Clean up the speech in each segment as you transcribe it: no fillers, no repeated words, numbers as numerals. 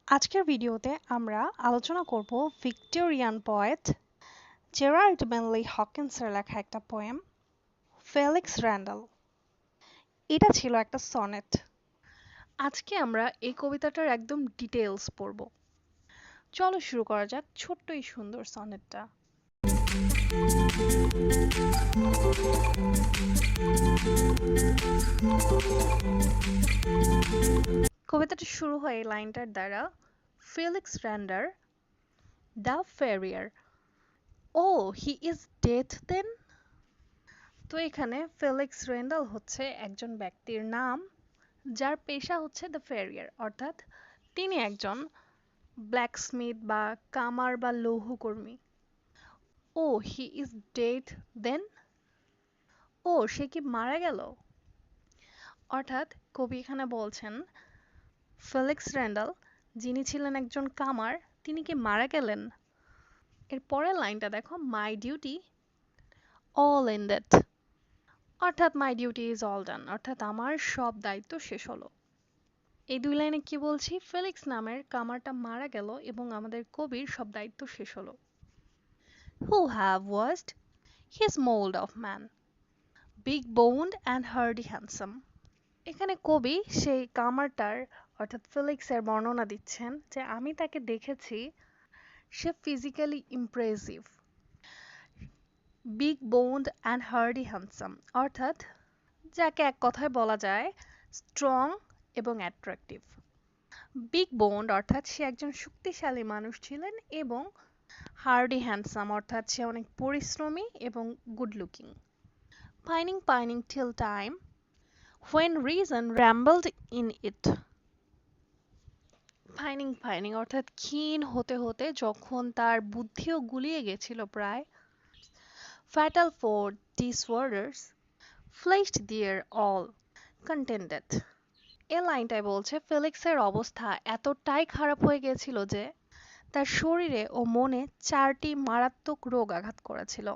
আজকের ভিডিওতে আমরা আলোচনা করব ভিক্টোরিয়ান পোয়েট জেরাল্ড ম্যানলি হকিন্সের লেখা একটা পোয়েম ফেলিক্স র্যান্ডাল। এটা ছিল একটা সনেট। আজকে আমরা এই কবিতাটার একদম ডিটেইলস পড়ব। চলো শুরু করা যাক ছোট্ট এই সুন্দর সনেটটা। কবিতাটা শুরু হয় এই লাইনটার দ্বারা, Felix Randal the farrier, O he is dead then. তো এখানে ফেলিক্স রেন্ডাল হচ্ছে একজন ব্যক্তির নাম যার পেশা হচ্ছে দ্য ফেরিয়ার, অর্থাৎ তিনি একজন ব্ল্যাকস্মিথ বা কামার বা লৌহকর্মী। ও হি ইজ ডেড দেন, ও সে কি মারা গেল। অর্থাৎ কবি এখানে বলছেন ফেলিক্স রেন্ডাল যিনি ছিলেন একজন কামার তিনি কি মারা গেলেন। এর পরের লাইনটা দেখো, মাই ডিউটি অল এন্ডেড, অর্থাৎ my duty is all done, অর্থাৎ আমার সব দায়িত্ব শেষ হলো। এই দুই লাইনে কি বলছি, ফেলিক্স নামের কামারটা মারা গেল এবং আমাদের কবির সব দায়িত্ব শেষ হলো। Who have watched his mould of man, big boned and hardy handsome. এখানে কবি সেই কামারটার অর্থাৎ ফেলিক্সের বর্ণনা দিচ্ছেন যে আমি তাকে দেখেছি, সে physically impressive, big boned and hardy handsome, অর্থাৎ যাকে এক কথায় বলা যায় স্ট্রং এবং অ্যাট্রাকটিভ। বিগ বোনড অর্থাৎ সে একজন শক্তিশালী মানুষ ছিলেন এবং হার্ডি হ্যান্ডসাম অর্থাৎ সে অনেক পরিশ্রমী এবং good looking. Pining pining till time when reason rambled in it. Pining pining অর্থাৎ ক্ষীণ হতে হতে যখন তার বুদ্ধিও গুলিয়ে গেছিল প্রায়। ফ্যাটাল ফর ডিসঅর্ডার্স ফ্লেশড দিয়ার অল কন্টেন্ডেড। এ লাইনটায় বলছে ফেলিক্সের অবস্থা এতটাই খারাপ হয়ে গেছিল যে তার শরীরে ও মনে 4টি মারাত্মক রোগ আঘাত করেছিল।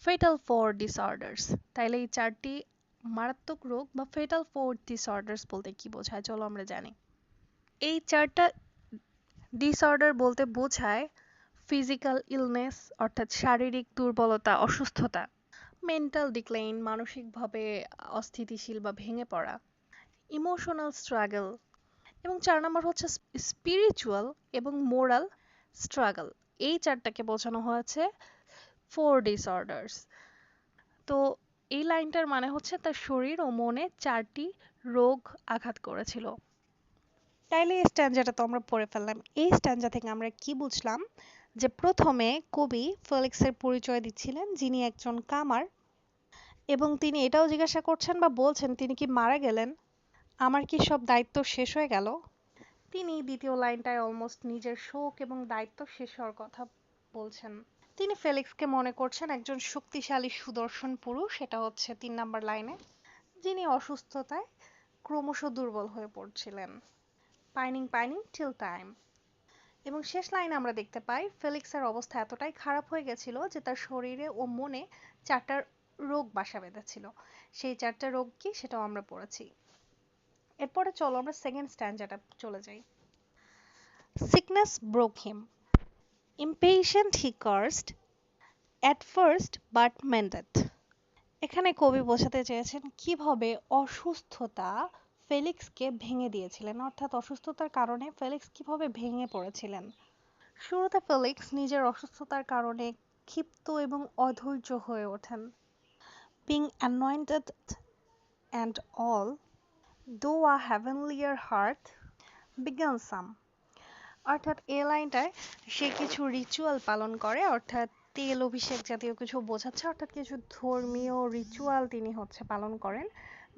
ফেটাল ফর ডিসঅর্ডার্স, তাইলে এই 4টি মারাত্মক রোগ বা ফেটাল ফর ডিসঅর্ডার্স বলতে কি বোঝায় চলো আমরা জানি। এই 4টা ডিসঅর্ডার বলতে বোঝায় ফিজিক্যাল ইলনেস অর্থাৎ শারীরিক দুর্বলতা অসুস্থতা, মেন্টাল ডিক্লাইন মানসিকভাবে অস্থিতিশীল বা ভেঙে পড়া, ইমোশনাল স্ট্রাগল, এবং 4 নম্বর হচ্ছে স্পিরিচুয়াল এবং মোরাল স্ট্রাগল। এই 4টাকে বোঝানো হয়েছে ফোর ডিসঅর্ডার্স। তো এই লাইনটার মানে হচ্ছে তার শরীর ও মনে 4টি রোগ আঘাত করেছিল। তাইলে এই স্ট্যাঞ্জাটা তো আমরা পড়ে ফেললাম। এই স্ট্যাঞ্জা থেকে আমরা কি বুঝলাম যে প্রথমে কবি ফেলিক্সের পরিচয় দিচ্ছিলেন যিনি একজন কামার, এবং তিনি এটাও জিজ্ঞাসা করছেন বা বলছেন তিনি কি মারা গেলেন, আমার কি সব দায়িত্ব শেষ হয়ে গেল। তিনি দ্বিতীয় লাইনটায় অলমোস্ট নিজের শোক এবং দায়িত্ব শেষ হওয়ার কথা বলছেন। তিনি ফেলিক্সকে মনে করছেন একজন শক্তিশালী সুদর্শন পুরুষ, এটা হচ্ছে 3 নম্বর লাইনে, যিনি অসুস্থতায় ক্রমশ দুর্বল হয়ে পড়ছিলেন। পাইনিং পাইনিং টিল টাইম। এবং শেষ লাইনে আমরা দেখতে পাই ফেলিক্সের অবস্থা এতটাই খারাপ হয়ে গেছিল যে তার শরীরে ও মনে 4টা রোগ বাসা বেঁধেছিল। সেই 4টা রোগ কি সেটাও আমরা পড়েছি। এরপরে চলো আমরা সেকেন্ড স্ট্যাঞ্জাটা চলে যাই। Sickness broke him. Impatient he cursed at first but mended. এখানে কবি বোঝাতে চেয়েছেন কিভাবে অসুস্থতা ফেলিক্সকে ভেঙে দিয়েছিলেন, অর্থাৎ অসুস্থতার কারণে ফেলিক্স কিভাবে ভেঙে পড়েছিলেন। শুরুতে ফেলিক্স নিজের অসুস্থতার কারণে ক্ষিপ্ত এবং অধৈর্য হয়ে ওঠেন। Being anointed and all, though a heavenlier heart began some. অর্থাৎ এই লাইনটায় সে কিছু রিচুয়াল পালন করে, অর্থাৎ তেল অভিষেক জাতীয় কিছু বোঝাচ্ছে, অর্থাৎ কিছু ধর্মীয় রিচুয়াল তিনি হচ্ছে পালন করেন,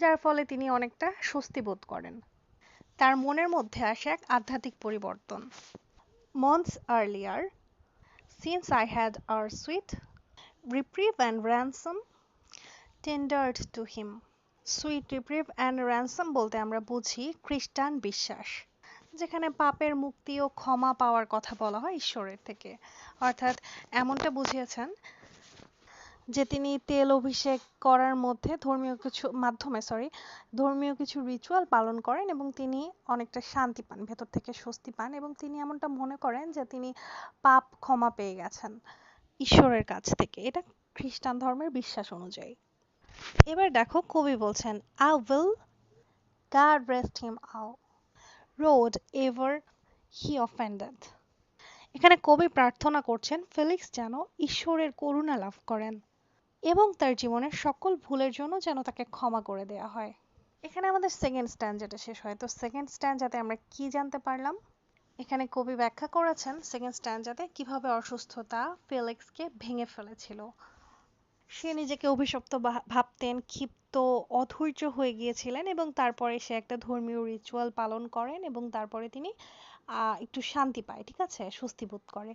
যার ফলে তিনি অনেকটা স্বস্তি বোধ করেন। তার মনের মধ্যে আসে এক আধ্যাত্মিক পরিবর্তন। Months earlier, since I had our sweet reprieve and ransom tendered to him. Sweet reprieve and ransom বলতে আমরা বুঝি খ্রিস্টান বিশ্বাস, যেখানে পাপের মুক্তি ও ক্ষমা পাওয়ার কথা বলা হয় ঈশ্বরের থেকে। অর্থাৎ এমনটা বুঝিয়েছেন যে তিনি তেল অভিষেক করার মধ্যে ধর্মীয় কিছু রিচুয়াল পালন করেন এবং তিনি অনেকটা শান্তি পান, ভেতর থেকে স্বস্তি পান এবং তিনি এমনটা মনে করেন যে তিনি পাপ ক্ষমা পেয়ে গেছেন ঈশ্বরের কাছ থেকে। এটা খ্রিস্টান ধর্মের বিশ্বাস অনুযায়ী। এবার দেখো কবি বলছেন, I will God rest him all road ever he offended. এখানে কবি প্রার্থনা করছেন ফেলিক্স যেন ঈশ্বরের করুণা লাভ করেন এবং তার জীবনের সকল ভুলের জন্য যেন তাকে ক্ষমা করে দেয়া হয়। এখানে আমাদের সেকেন্ড স্ট্যান্জাটা শেষ হয়। তো সেকেন্ড স্ট্যান্জাতে আমরা কি জানতে পারলাম? এখানে কবি ব্যাখ্যা করেছেন সেকেন্ড স্ট্যান্জাতে কিভাবে অসুস্থতা ফেলিক্সকে ভেঙে ফেলেছিল। সে নিজেকে অভিশপ্ত ভাবতেন, ক্ষিপ্ত, অধৈর্য হয়ে গিয়েছিলেন এবং তারপরে সে একটা ধর্মীয় রিচুয়াল পালন করেন এবং তারপরে তিনি একটু শান্তি পায়, ঠিক আছে, স্বস্তি বোধ করে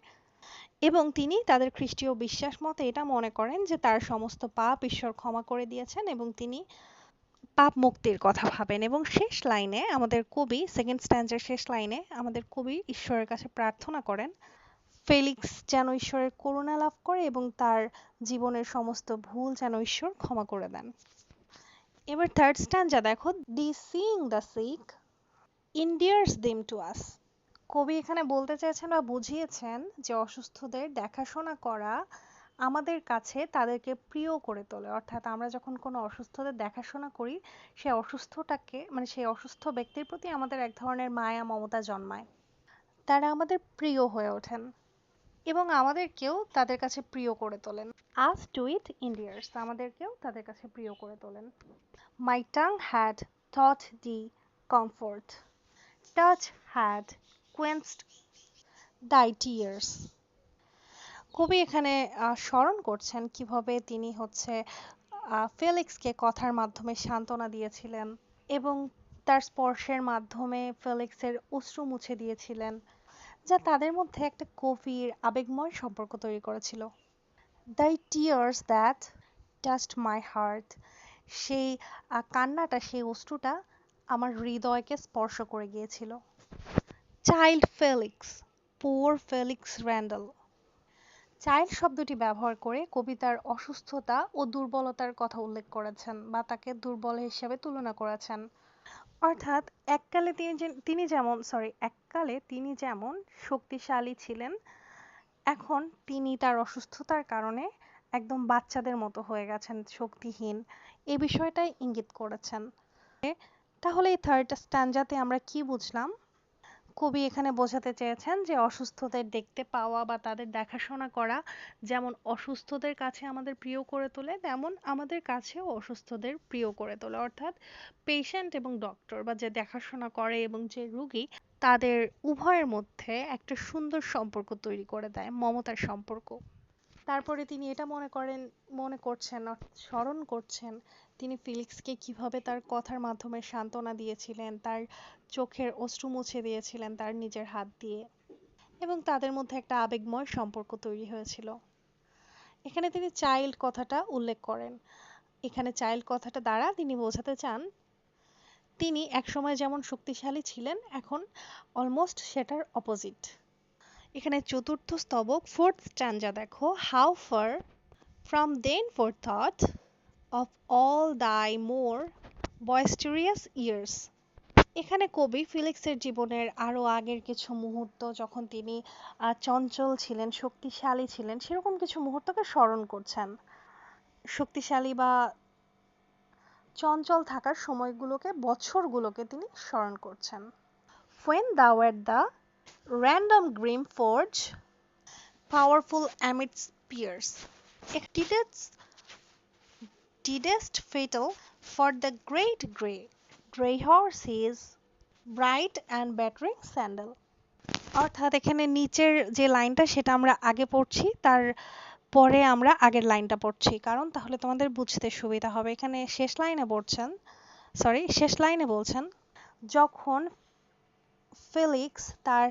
এবং তিনি তাদের খ্রিস্টীয় বিশ্বাস মতে এটা মনে করেন যে তার সমস্ত পাপ ঈশ্বর ক্ষমা করে দিয়েছেন এবং তিনি পাপ মুক্তির কথা ভাবেন। এবং শেষ লাইনে আমাদের কবি, সেকেন্ড স্ট্যান্জার শেষ লাইনে আমাদের কবি ঈশ্বরের কাছে প্রার্থনা করেন ফেলিক্স যেন ঈশ্বরের করুণা লাভ করে এবং তার জীবনের সমস্ত ভুল যেন ঈশ্বর ক্ষমা করে দেন। এবার থার্ড স্ট্যান্জা দেখো, this seeing the sick endears them to us. কবি এখানে বলতে চেয়েছেন বা বুঝিয়েছেন যে অসুস্থদের দেখাশোনা করা আমাদের কাছে তাদেরকে প্রিয় করে তোলে। অর্থাৎ আমরা যখন কোনো অসুস্থদের দেখাশোনা করি সেই অসুস্থ ব্যক্তির প্রতি আমাদের এক ধরনের মায়া মমতা জন্মায়, তারা আমাদের প্রিয় হয়ে ওঠেন এবং আমাদেরকেও তাদের কাছে প্রিয় করে তোলেন। Us to it endears, আমাদেরকেও তাদের কাছে প্রিয় করে তোলেন। My tongue had taught thee comfort, touch had quenched thy tears. কবি এখানে স্মরণ করছেন কিভাবে তিনি ফেলিক্সকে কথার মাধ্যমে সান্ত্বনা দিয়েছিলেন এবং তার স্পর্শের মাধ্যমে ফেলিক্সের অশ্রু মুছে দিয়েছিলেন, যা তাদের মধ্যে একটা গভীর আবেগময় সম্পর্ক তৈরি করেছিল। Thy tears that touched my heart, সেই কান্নাটা, সেই অশ্রুটা আমার হৃদয়কে স্পর্শ করে গিয়েছিল। চাইল্ড ফেলিক্স, পোর ফেলিক্স র্যান্ডল। চাইল্ড শব্দটি ব্যবহার করে কবি তার অসুস্থতা ও দুর্বলতার কথা উল্লেখ করেছেন বা তাকে দুর্বল হিসেবে তুলনা করেছেন। অর্থাৎ এককালে তিনি যেমন শক্তিশালী ছিলেন, এখন তিনি তার অসুস্থতার কারণে একদম বাচ্চাদের মতো হয়ে গেছেন, শক্তিহীন, এই বিষয়টাই ইঙ্গিত করেছেন। তাহলে এই থার্ড স্ট্যান্জাতে আমরা কি বুঝলাম? কবি এখানে বোঝাতে চেয়েছেন যে অসুস্থদের দেখতে পাওয়া বা তাদের দেখাশোনা করা যেমন অসুস্থদের কাছে আমাদের প্রিয় করে তোলে, তেমন আমাদের কাছেও অসুস্থদের প্রিয় করে তোলে। অর্থাৎ পেশেন্ট এবং ডক্টর বা যে দেখাশোনা করে এবং যে রোগী, তাদের উভয়ের মধ্যে একটা সুন্দর সম্পর্ক তৈরি করে দেয়, মমতার সম্পর্ক। তারপরে তিনি এটা স্মরণ করছেন তিনি ফেলিক্সকে কিভাবে তার কথার মাধ্যমে সান্ত্বনা দিয়েছিলেন, তার চোখের অশ্রু মুছে দিয়েছিলেন তার নিজের হাত দিয়ে এবং তাদের মধ্যে একটা আবেগময় সম্পর্ক তৈরি হয়েছিল। এখানে তিনি চাইল্ড কথাটা উল্লেখ করেন। এখানে চাইল্ড কথাটা দ্বারা তিনি বোঝাতে চান তিনি একসময় যেমন শক্তিশালী ছিলেন, এখন অলমোস্ট সেটার অপোজিট। এখানে চতুর্থ স্তবক, ফোর্থ স্ট্যান্জা দেখো, how far from then forethought of all thy more boisterous years. এখানে কবি ফেলিক্সের জীবনের আরো আগের কিছু মুহূর্ত, যখন তিনি চঞ্চল ছিলেন, শক্তিশালী ছিলেন, সেরকম কিছু মুহূর্তকে স্মরণ করছেন। শক্তিশালী বা চঞ্চল থাকার বছরগুলোকে তিনি স্মরণ করছেন। When thou art the random grim forge, powerful amidst peers, didst fatal for the great grey horse his bright and battering sandal. অর্থাৎ এখানে নিচের যে লাইনটা সেটা আমরা আগে পড়ছি, তার পরে আমরা আগের লাইনটা পড়ছি, কারণ তাহলে তোমাদের বুঝতে সুবিধা হবে। এখানে শেষ লাইনে বলছেন যখন ফেলিক্স তার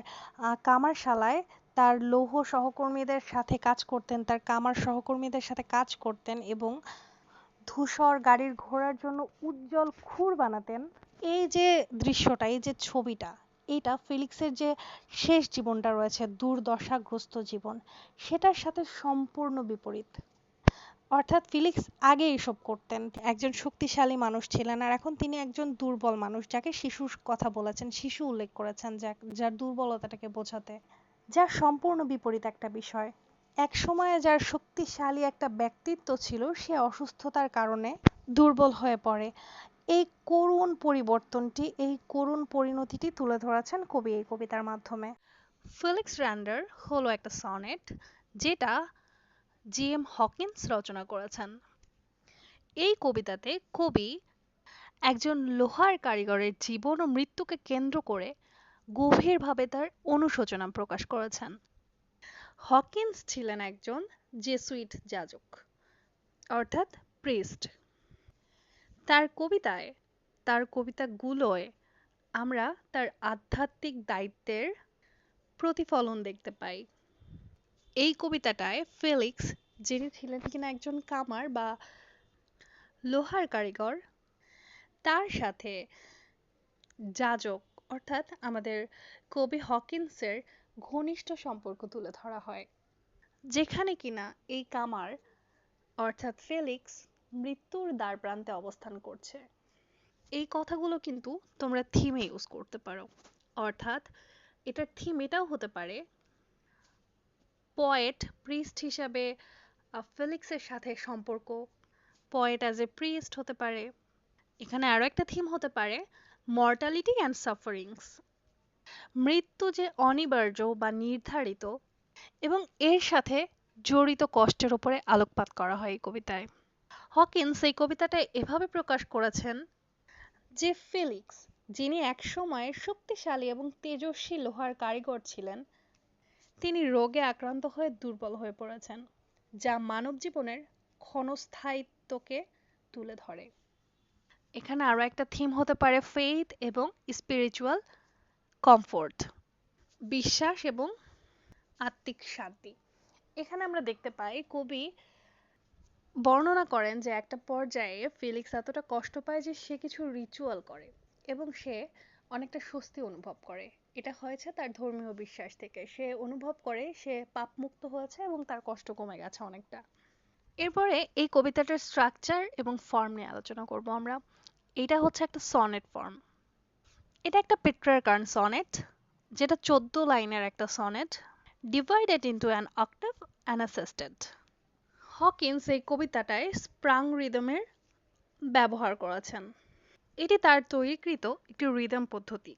কামারশালায় তার লৌহ সহকর্মীদের সাথে কাজ করতেন, তার কামার সহকর্মীদের সাথে কাজ করতেন এবং ধূসর গাড়ির ঘোড়ার জন্য উজ্জ্বল খুর বানাতেন, এই যে দৃশ্যটা, এই যে ছবিটা, এটা ফেলিক্সের যে শেষ জীবনটা রয়েছে, দুর্দশাগ্রস্ত জীবন, সেটার সাথে সম্পূর্ণ বিপরীত। অর্থাৎ ফিলিক্স আগে এসব করতেন, একজন শক্তিশালী মানুষ ছিলেন, আর এখন তিনি একজন দুর্বল মানুষ, যাকে শিশুর কথা বলেছেন, শিশু উল্লেখ করেছেন, যার দুর্বলতাটাকে বোঝাতে, যা সম্পূর্ণ বিপরীত একটা বিষয়। এক সময়ে যার শক্তিশালী একটা ব্যক্তিত্ব ছিল, সে অসুস্থতার কারণে দুর্বল হয়ে পড়ে। এই করুণ পরিবর্তনটি, এই করুণ পরিণতিটি তুলে ধরেছেন কবি এই কবিতার মাধ্যমে। ফেলিক্স র্যান্ডার হলো একটা সনেট, যেটা জি.এম. হকিন্স রচনা করেছেন। এই কবিতাতে কবি একজন লোহার কারিগরের জীবন ও মৃত্যুকে কেন্দ্র করে গভীরভাবে তার অনুশোচনা প্রকাশ করেছেন। হকিন্স ছিলেন একজন জেসুইট যাজক, অর্থাৎ প্রিস্ট। তার কবিতাগুলোয় আমরা তার আধ্যাত্মিক দায়িত্বের প্রতিফলন দেখতে পাই। এই কবিতাটায় ফেলিক্স, যিনি ছিলেন কিনা একজন কামার বা লোহার কারিগর, তার সাথে যাজক অর্থাৎ আমাদের কবি হকিন্সের ঘনিষ্ঠ সম্পর্ক তুলে ধরা হয়, যেখানে কিনা এই কামার অর্থাৎ ফেলিক্স মৃত্যুর দ্বারপ্রান্তে অবস্থান করছে। এই কথাগুলো কিন্তু তোমরা থিমে ইউজ করতে পারো, অর্থাৎ এটার থিম এটাও হতে পারে পয়েট প্রিস্ট হিসাবে ফেলিক্সের সাথে সম্পর্ক, পয়েট অ্যাজ এ প্রিস্ট হতে পারে। এখানে আরো একটা থিম হতে পারে মর্টালিটি অ্যান্ড সাফারিংস, মৃত্যু যে অনিবার্য বা নির্ধারিত এবং এর সাথে জড়িত কষ্টের উপরে আলোকপাত করা হয় এই কবিতায়। হকিন্স এই কবিতাটা এভাবে প্রকাশ করেছেন যে ফেলিক্স, যিনি একসময় শক্তিশালী এবং তেজস্বী লোহার কারিগর ছিলেন, তিনি রোগে আক্রান্ত হয়ে দুর্বল হয়ে পড়েছেন, যা মানব জীবনের ক্ষণস্থায়িত্বকে তুলে ধরে। এখানে আরো একটা থিম হতে পারে ফেইথ এবং স্পিরিচুয়াল কমফোর্ট, বিশ্বাস এবং আত্মিক শান্তি। এখানে আমরা দেখতে পাই কবি বর্ণনা করেন যে একটা পর্যায়ে ফেলিক্স এতটা কষ্ট পায় যে সে কিছু রিচুয়াল করে এবং সে অনেকটা স্বস্তি অনুভব করে। এটা হয়েছে তার ধর্মীয় বিশ্বাস থেকে, সে অনুভব করে সে পাপমুক্ত হয়েছে এবং তার কষ্ট কমে গেছে অনেকটা। এরপরে এই কবিতাটার স্ট্রাকচার এবং ফর্ম নিয়ে আলোচনা করব আমরা। এটা হচ্ছে একটা সনেট ফর্ম। এটা একটা পেট্রারকান সনেট, যেটা 14 লাইনের একটা sonnet, divided into an octave and a sestet. Hopkins এই কবিতাটায় স্প্রাং রিদমের ব্যবহার করেছেন। এটি তার তৈরিকৃত একটি রিদম পদ্ধতি।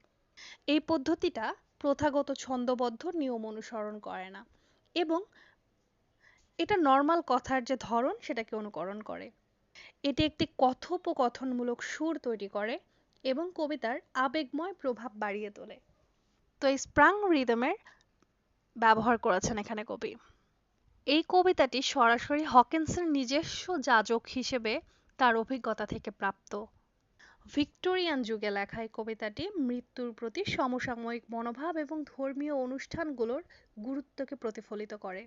এই পদ্ধতিটা প্রথাগত ছন্দবদ্ধ নিয়ম অনুসরণ করে না এবং এটা নর্মাল কথার যে ধরন সেটাকে অনুকরণ করে। এটি একটি কথোপকথনমূলক সুর তৈরি করে এবং কবিতার আবেগময় প্রভাব বাড়িয়ে তোলে। তো এই স্প্রাং রিদমের ব্যবহার করেছেন এখানে কবি। এই কবিতাটি সরাসরি হকিন্সের নিজস্ব যাজক হিসেবে তার অভিজ্ঞতা থেকে প্রাপ্ত। ভিক্টোরিয়ান যুগে লেখা এই কবিতাটি মৃত্যুর প্রতি সমসাময়িক মনোভাব এবং ধর্মীয় অনুষ্ঠানগুলোর গুরুত্বকে প্রতিফলিত করে।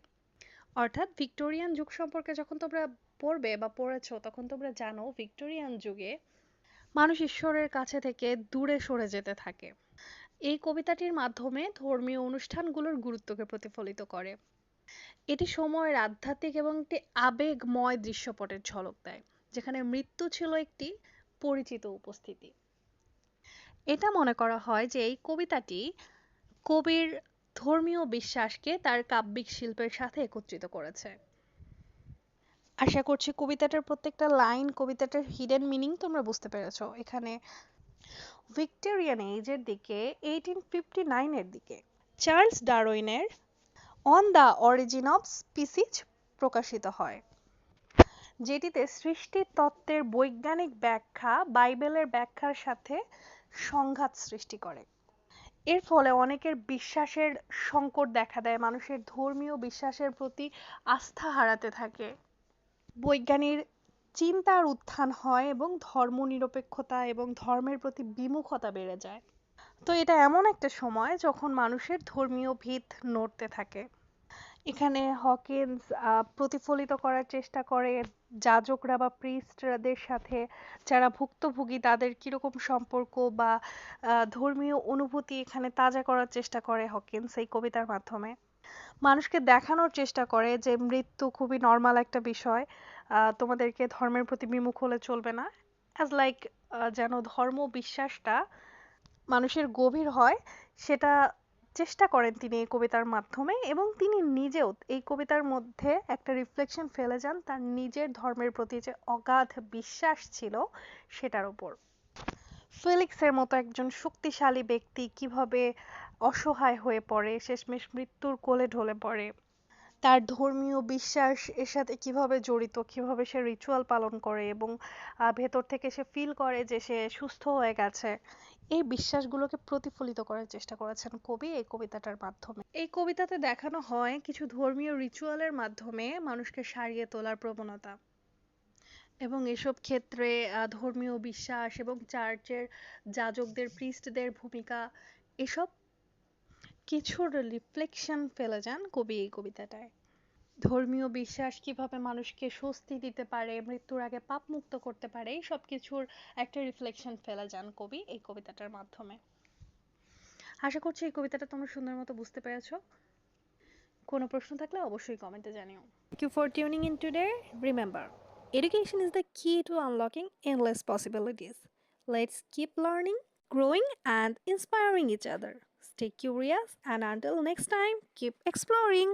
অর্থাৎ ভিক্টোরিয়ান যুগ সম্পর্কে যখন তোমরা পড়বে বা পড়েছো, তখন তোমরা জানো ভিক্টোরিয়ান যুগে মানুষ ঈশ্বরের কাছে থেকে দূরে সরে যেতে থাকে। এই কবিতাটির মাধ্যমে ধর্মীয় অনুষ্ঠানগুলোর গুরুত্বকে প্রতিফলিত করে। এটি সময়ের আধ্যাত্মিক এবং একটি আবেগময় দৃশ্যপটের ঝলক দেয়, যেখানে মৃত্যু ছিল একটি পরিচিত উপস্থিতি। এটা মনে করা হয় যে এই কবিতাটি কবির ধর্মীয় বিশ্বাসকে তার কাব্যিক শিল্পের সাথে একত্রিত করেছে। আশা করছি কবিতাটার প্রত্যেকটা লাইন, কবিতাটার হিডেন মিনিং তোমরা বুঝতে পেরেছো। এখানে ভিক্টোরিয়ান এজের দিকে 1859 এর দিকে চার্লস ডারউইনের on the origin of species প্রকাশিত হয়, যেটিতে সৃষ্টির তত্ত্বের বৈজ্ঞানিক ব্যাখ্যা বাইবেলের ব্যাখ্যার সাথে সংঘাত সৃষ্টি করে। এর ফলে অনেকের বিশ্বাসের সংকট দেখা দেয়, মানুষের ধর্মীয় বিশ্বাসের প্রতি আস্থা হারাতে থাকে, বৈজ্ঞানিক চিন্তার উত্থান হয় এবং ধর্মনিরপেক্ষতা এবং ধর্মের প্রতি বিমুখতা বেড়ে যায়। তো এটা এমন একটা সময় যখন মানুষের ধর্মীয় ভিত নড়তে থাকে। এখানে হকিন্স প্রতিফলিত করার চেষ্টা করে যাজকরা বা প্রিস্টদের সাথে যারা ভুক্তভোগী তাদের কিরকম সম্পর্ক বা ধর্মীয় অনুভূতি এখানে তাজা করার চেষ্টা করে হকিন্স এই কবিতার মাধ্যমে। মানুষকে দেখানোর চেষ্টা করে যে মৃত্যু খুবই নর্মাল একটা বিষয়, তোমাদেরকে ধর্মের প্রতি বিমুখ হলে চলবে না, অ্যাজ লাইক যেন ধর্ম বিশ্বাসটা মানুষের গভীর হয়, সেটা চেষ্টা করেন তিনি এই কবিতার মাধ্যমে, এবং তিনি নিজেও এই কবিতার মধ্যে একটা রিফ্লেকশন ফেলে যান তার নিজের ধর্মের প্রতি যে অগাধ বিশ্বাস ছিল সেটার উপর। ফেলিক্সের মতো একজন শক্তিশালী ব্যক্তি কিভাবে অসহায় হয়ে পড়ে, শেষমেশ মৃত্যুর কোলে ঢলে পড়ে, তার ধর্মীয় বিশ্বাস এর সাথে কিভাবে জড়িত, কিভাবে সে রিচুয়াল পালন করে এবং ভেতর থেকে সে ফিল করে যে সে সুস্থ হয়ে গেছে, এই বিশ্বাসগুলোকে প্রতিফলিত করার চেষ্টা করেছেন কবি এই কবিতাটার মাধ্যমে। এই কবিতাতে দেখানো হয় কিছু ধর্মীয় রিচুয়ালের মাধ্যমে মানুষকে সারিয়ে তোলার প্রবণতা, এবং এসব ক্ষেত্রে ধর্মীয় বিশ্বাস এবং চার্চের যাজকদের প্রিস্টদের ভূমিকা, এসব কিছুর রিফ্লেকশন ফেলে যান কবি এই কবিতাটায়। ধর্মীয় বিশ্বাস কিভাবে মানুষকে স্বস্তি দিতে পারে, মৃত্যুর আগে পাপ মুক্ত করতে পারে, এই সব কিছুর একটা রিফ্লেকশন ফেলে যান কবি এই কবিতাটার মাধ্যমে। আশা করছি এই কবিতাটা তোমরা সুন্দর মতো বুঝতে পেরেছো। কোনো প্রশ্ন থাকলে অবশ্যই কমেন্টে জানিও। Thank you for tuning in today. Remember, education is the key to unlocking endless possibilities. Let's keep learning, growing, and inspiring each other. Stay curious, and until next time, keep exploring.